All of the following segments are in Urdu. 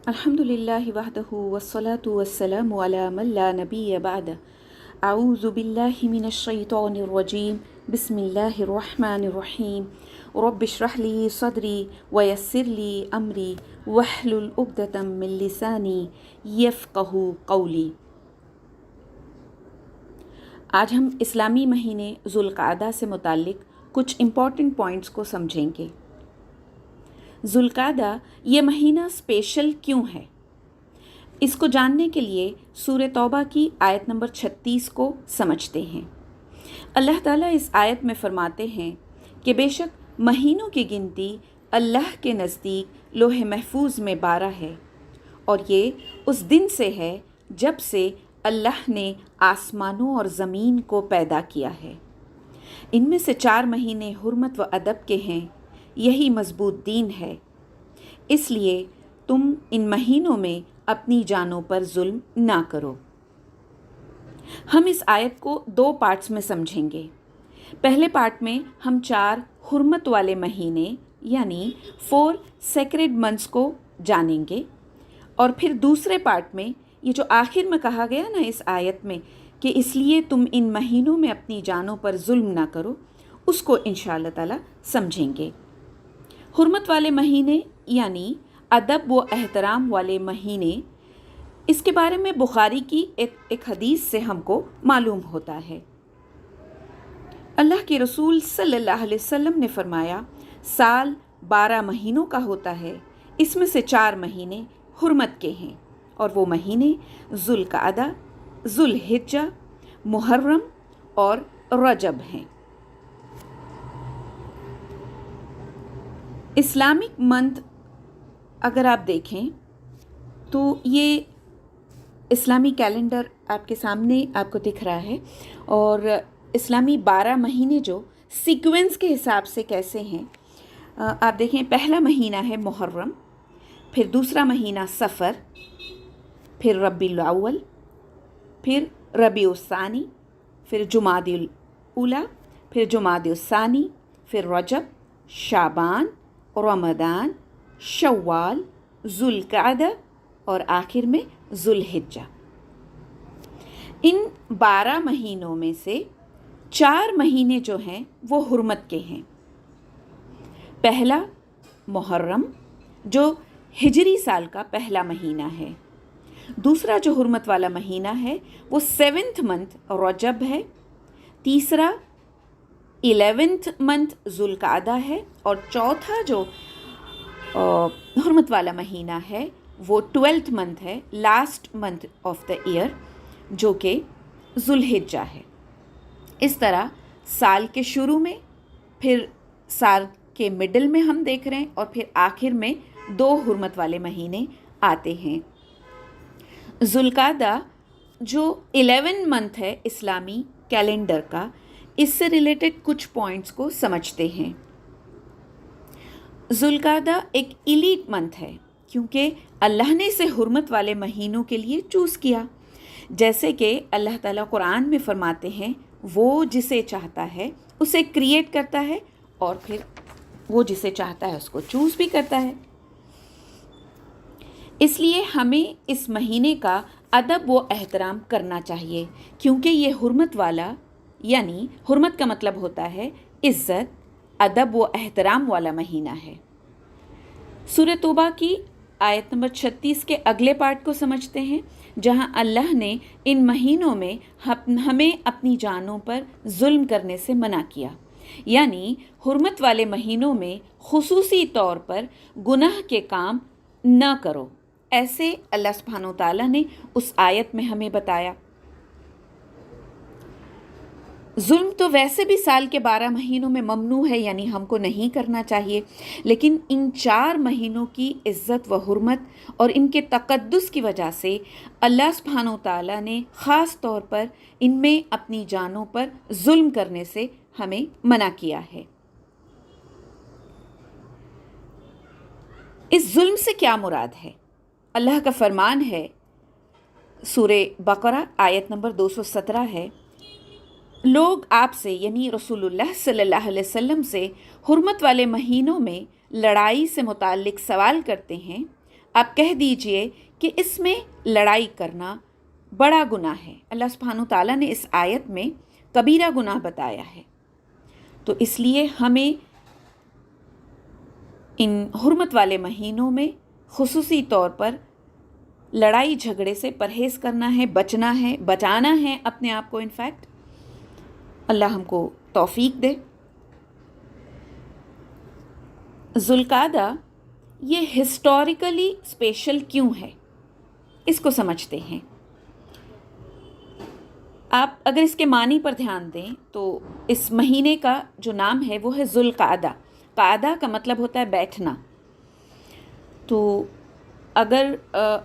الحمدللہ وحدہ والصلاة والسلام علی من لا نبی بعد اعوذ باللہ من الشیطان الرجیم بسم اللہ الرحمن الرحیم رب اشرح لی صدری ویسر لی امری واحلل عقدۃ من لسانی یفقہوا قولی۔ آج ہم اسلامی مہینے ذوالقعدہ سے متعلق کچھ امپورٹنٹ پوائنٹس کو سمجھیں گے۔ ذوالقعدہ یہ مہینہ اسپیشل کیوں ہے؟ اس کو جاننے کے لیے سورہ توبہ کی آیت نمبر 36 کو سمجھتے ہیں۔ اللہ تعالیٰ اس آیت میں فرماتے ہیں کہ بے شک مہینوں کی گنتی اللہ کے نزدیک لوح محفوظ میں 12 ہے، اور یہ اس دن سے ہے جب سے اللہ نے آسمانوں اور زمین کو پیدا کیا ہے۔ ان میں سے 4 مہینے حرمت و ادب کے ہیں، یہی مضبوط دین ہے، اس لیے تم ان مہینوں میں اپنی جانوں پر ظلم نہ کرو۔ ہم اس آیت کو 2 پارٹس میں سمجھیں گے۔ پہلے پارٹ میں ہم 4 حرمت والے مہینے یعنی 4 سیکریڈ منتھس کو جانیں گے، اور پھر دوسرے پارٹ میں یہ جو آخر میں کہا گیا نا اس آیت میں کہ اس لیے تم ان مہینوں میں اپنی جانوں پر ظلم نہ کرو، اس کو انشاءاللہ تعالی سمجھیں گے۔ حرمت والے مہینے یعنی ادب و احترام والے مہینے، اس کے بارے میں بخاری کی ایک حدیث سے ہم کو معلوم ہوتا ہے۔ اللہ کے رسول صلی اللہ علیہ وسلم نے فرمایا، سال 12 مہینوں کا ہوتا ہے، اس میں سے 4 مہینے حرمت کے ہیں، اور وہ مہینے ذوالقعدہ، ذوالحجہ، محرم اور رجب ہیں۔ اسلامک منتھ اگر آپ دیکھیں تو یہ اسلامی کیلنڈر آپ کے سامنے آپ کو دکھ رہا ہے، اور اسلامی 12 مہینے جو سیکوینس کے حساب سے کیسے ہیں آپ دیکھیں۔ پہلا مہینہ ہے محرم، پھر دوسرا مہینہ صفر، پھر ربیع الاول، پھر ربیع الثانی، پھر جمادی الاولیٰ، پھر جمادی الثانی، پھر رجب، شعبان، رمضان، شوال، ذوالقعدہ، اور آخر میں ذوالحجہ۔ ان 12 مہینوں میں سے 4 مہینے جو ہیں وہ حرمت کے ہیں۔ پہلا محرم جو ہجری سال کا پہلا مہینہ ہے، دوسرا جو حرمت والا مہینہ ہے وہ 7th منتھ رجب ہے، تیسرا 11th منتھ ذوالقعدہ ہے، اور چوتھا جو حرمت والا مہینہ ہے وہ 12th منتھ ہے، last month of the year, جو کہ ذوالحجہ ہے۔ اس طرح سال کے شروع میں، پھر سال کے مڈل میں ہم دیکھ رہے ہیں، اور پھر آخر میں 2 حرمت والے مہینے آتے ہیں۔ ذوالقعدہ جو 11 منتھ ہے اسلامی کیلنڈر کا، اس سے ریلیٹڈ کچھ پوائنٹس کو سمجھتے ہیں۔ ذوالقعدہ ایک ایلیٹ منتھ ہے کیونکہ اللہ نے اسے حرمت والے مہینوں کے لیے چوز کیا، جیسے کہ اللہ تعالیٰ قرآن میں فرماتے ہیں وہ جسے چاہتا ہے اسے کریٹ کرتا ہے، اور پھر وہ جسے چاہتا ہے اس کو چوز بھی کرتا ہے۔ اس لیے ہمیں اس مہینے کا ادب و احترام کرنا چاہیے، کیونکہ یہ حرمت والا یعنی حرمت کا مطلب ہوتا ہے عزت، ادب و احترام والا مہینہ ہے۔ سورہ توبہ کی آیت نمبر 36 کے اگلے پارٹ کو سمجھتے ہیں، جہاں اللہ نے ان مہینوں میں ہمیں اپنی جانوں پر ظلم کرنے سے منع کیا، یعنی حرمت والے مہینوں میں خصوصی طور پر گناہ کے کام نہ کرو، ایسے اللہ سبحانہ وتعالیٰ نے اس آیت میں ہمیں بتایا۔ ظلم تو ویسے بھی سال کے 12 مہینوں میں ممنوع ہے، یعنی ہم کو نہیں کرنا چاہیے، لیکن ان 4 مہینوں کی عزت و حرمت اور ان کے تقدس کی وجہ سے اللہ سبحانہ وتعالیٰ نے خاص طور پر ان میں اپنی جانوں پر ظلم کرنے سے ہمیں منع کیا ہے۔ اس ظلم سے کیا مراد ہے؟ اللہ کا فرمان ہے، سورہ بقرہ آیت نمبر 217 ہے، لوگ آپ سے یعنی رسول اللہ صلی اللہ علیہ وسلم سے حرمت والے مہینوں میں لڑائی سے متعلق سوال کرتے ہیں، آپ کہہ دیجئے کہ اس میں لڑائی کرنا بڑا گناہ ہے۔ اللہ سبحانہ تعالیٰ نے اس آیت میں کبیرہ گناہ بتایا ہے، تو اس لیے ہمیں ان حرمت والے مہینوں میں خصوصی طور پر لڑائی جھگڑے سے پرہیز کرنا ہے، بچنا ہے، بچانا ہے اپنے آپ کو۔ انفیکٹ اللہ ہم کو توفیق دے۔ ذوالقعدہ یہ ہسٹوریکلی اسپیشل کیوں ہے، اس کو سمجھتے ہیں۔ آپ اگر اس کے معنی پر دھیان دیں تو اس مہینے کا جو نام ہے وہ ہے ذوالقعدہ۔ قعدہ کا مطلب ہوتا ہے بیٹھنا۔ تو اگر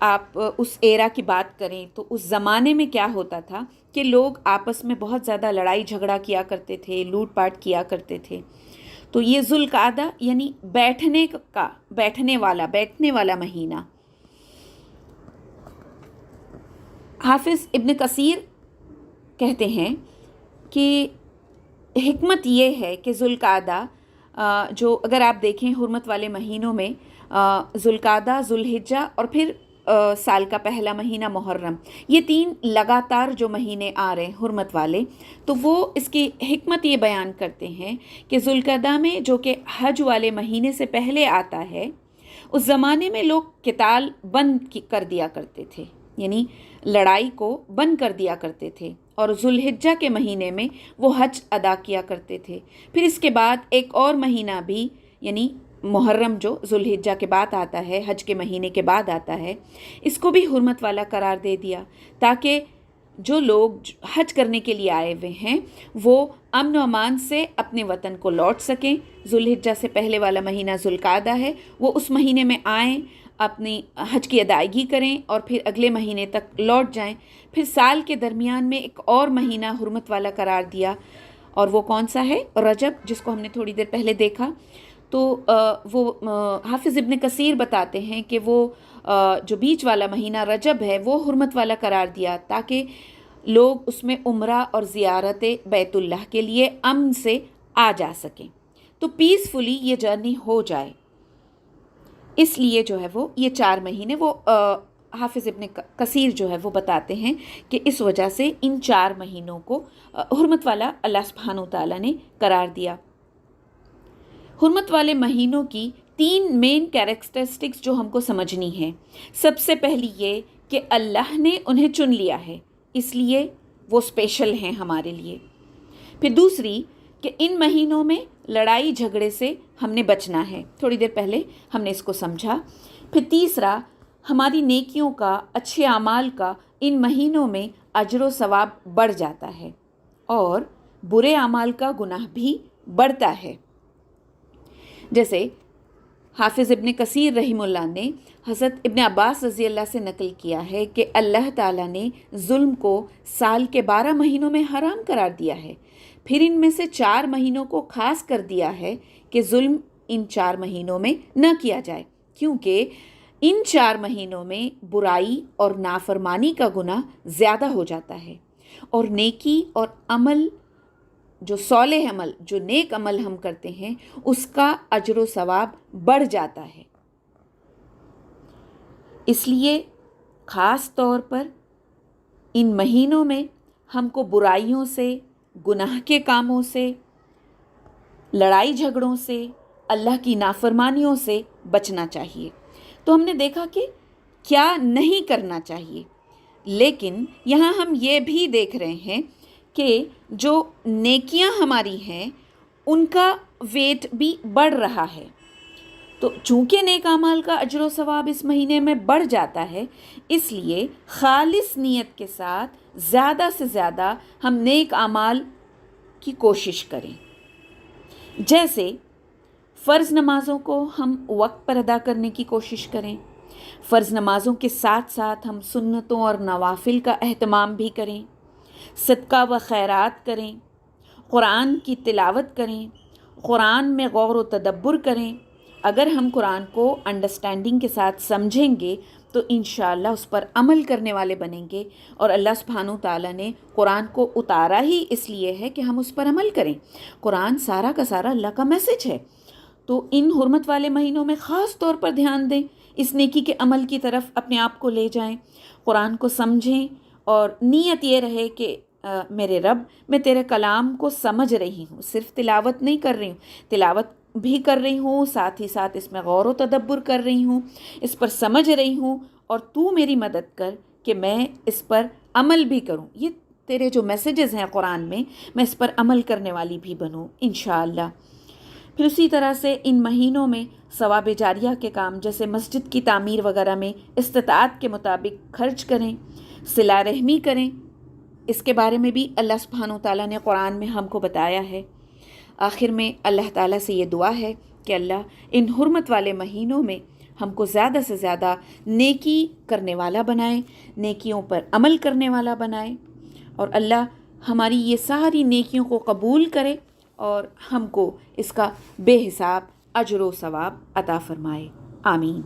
آپ اس ایرا کی بات کریں تو اس زمانے میں کیا ہوتا تھا کہ لوگ آپس میں بہت زیادہ لڑائی جھگڑا کیا کرتے تھے، لوٹ پاٹ کیا کرتے تھے۔ تو یہ ذوالقعدہ یعنی بیٹھنے والا مہینہ۔ حافظ ابن کثیر کہتے ہیں کہ حکمت یہ ہے کہ ذوالقعدہ جو اگر آپ دیکھیں حرمت والے مہینوں میں ذوالقعدہ، ذوالحجہ اور پھر سال کا پہلا مہینہ محرم، یہ 3 لگاتار جو مہینے آ رہے ہیں حرمت والے، تو وہ اس کی حکمت یہ بیان کرتے ہیں کہ ذوالقعدہ میں جو کہ حج والے مہینے سے پہلے آتا ہے، اس زمانے میں لوگ قتال بند کر دیا کرتے تھے، یعنی لڑائی کو بند کر دیا کرتے تھے، اور ذوالحجہ کے مہینے میں وہ حج ادا کیا کرتے تھے۔ پھر اس کے بعد ایک اور مہینہ بھی، یعنی محرم جو ذوالحجہ کے بعد آتا ہے، حج کے مہینے کے بعد آتا ہے، اس کو بھی حرمت والا قرار دے دیا تاکہ جو لوگ حج کرنے کے لیے آئے ہوئے ہیں وہ امن و امان سے اپنے وطن کو لوٹ سکیں۔ ذوالحجہ سے پہلے والا مہینہ ذوالقعدہ ہے، وہ اس مہینے میں آئیں، اپنی حج کی ادائیگی کریں اور پھر اگلے مہینے تک لوٹ جائیں۔ پھر سال کے درمیان میں ایک اور مہینہ حرمت والا قرار دیا، اور وہ کون سا ہے؟ رجب، جس کو ہم نے تھوڑی دیر پہلے دیکھا۔ تو وہ حافظ ابن کثیر بتاتے ہیں کہ وہ جو بیچ والا مہینہ رجب ہے وہ حرمت والا قرار دیا تاکہ لوگ اس میں عمرہ اور زیارت بیت اللہ کے لیے امن سے آ جا سکیں، تو پیسفلی یہ جرنی ہو جائے۔ اس لیے جو ہے وہ یہ 4 مہینے وہ حافظ ابن کثیر جو ہے وہ بتاتے ہیں کہ اس وجہ سے ان 4 مہینوں کو حرمت والا اللہ سبحانہ تعالیٰ نے قرار دیا۔ حرمت والے مہینوں کی 3 مین کیریکٹرسٹکس جو ہم کو سمجھنی ہے۔ سب سے پہلی یہ کہ اللہ نے انہیں چن لیا ہے، اس لیے وہ اسپیشل ہیں ہمارے لیے۔ پھر دوسری کہ ان مہینوں میں لڑائی جھگڑے سے ہم نے بچنا ہے، تھوڑی دیر پہلے ہم نے اس کو سمجھا۔ پھر تیسرا، ہماری نیکیوں کا، اچھے اعمال کا ان مہینوں میں اجر و ثواب بڑھ جاتا ہے، اور برے اعمال کا گناہ بھی بڑھتا ہے۔ جیسے حافظ ابن کثیر رحمہ اللہ نے حضرت ابن عباس رضی اللہ سے نقل کیا ہے کہ اللہ تعالیٰ نے ظلم کو سال کے 12 مہینوں میں حرام قرار دیا ہے، پھر ان میں سے 4 مہینوں کو خاص کر دیا ہے کہ ظلم ان 4 مہینوں میں نہ کیا جائے، کیونکہ ان 4 مہینوں میں برائی اور نافرمانی کا گناہ زیادہ ہو جاتا ہے، اور نیکی اور عمل، جو صالح عمل، جو نیک عمل ہم کرتے ہیں، اس کا اجر و ثواب بڑھ جاتا ہے۔ اس لیے خاص طور پر ان مہینوں میں ہم کو برائیوں سے، گناہ کے کاموں سے، لڑائی جھگڑوں سے، اللہ کی نافرمانیوں سے بچنا چاہیے۔ تو ہم نے دیکھا کہ کیا نہیں کرنا چاہیے، لیکن یہاں ہم یہ بھی دیکھ رہے ہیں کہ جو نیکیاں ہماری ہیں ان کا ویٹ بھی بڑھ رہا ہے۔ تو چونکہ نیک اعمال کا اجر و ثواب اس مہینے میں بڑھ جاتا ہے، اس لیے خالص نیت کے ساتھ زیادہ سے زیادہ ہم نیک اعمال کی کوشش کریں۔ جیسے فرض نمازوں کو ہم وقت پر ادا کرنے کی کوشش کریں، فرض نمازوں کے ساتھ ساتھ ہم سنتوں اور نوافل کا اہتمام بھی کریں، صدقہ و خیرات کریں، قرآن کی تلاوت کریں، قرآن میں غور و تدبر کریں۔ اگر ہم قرآن کو انڈرسٹینڈنگ کے ساتھ سمجھیں گے تو انشاءاللہ اس پر عمل کرنے والے بنیں گے، اور اللہ سبحانہ تعالیٰ نے قرآن کو اتارا ہی اس لیے ہے کہ ہم اس پر عمل کریں۔ قرآن سارا کا سارا اللہ کا میسج ہے، تو ان حرمت والے مہینوں میں خاص طور پر دھیان دیں، اس نیکی کے عمل کی طرف اپنے آپ کو لے جائیں، قرآن کو سمجھیں، اور نیت یہ رہے کہ میرے رب، میں تیرے کلام کو سمجھ رہی ہوں، صرف تلاوت نہیں کر رہی ہوں، تلاوت بھی کر رہی ہوں، ساتھ ہی ساتھ اس میں غور و تدبر کر رہی ہوں، اس پر سمجھ رہی ہوں، اور تو میری مدد کر کہ میں اس پر عمل بھی کروں۔ یہ تیرے جو میسیجز ہیں قرآن میں اس پر عمل کرنے والی بھی بنوں انشاءاللہ۔ پھر اسی طرح سے ان مہینوں میں ثواب جاریہ کے کام جیسے مسجد کی تعمیر وغیرہ میں استطاعت کے مطابق خرچ کریں، صلہ رحمی کریں، اس کے بارے میں بھی اللہ سبحانہ و تعالیٰ نے قرآن میں ہم کو بتایا ہے۔ آخر میں اللہ تعالیٰ سے یہ دعا ہے کہ اللہ ان حرمت والے مہینوں میں ہم کو زیادہ سے زیادہ نیکی کرنے والا بنائے، نیکیوں پر عمل کرنے والا بنائے، اور اللہ ہماری یہ ساری نیکیوں کو قبول کرے اور ہم کو اس کا بے حساب اجر و ثواب عطا فرمائے۔ آمین۔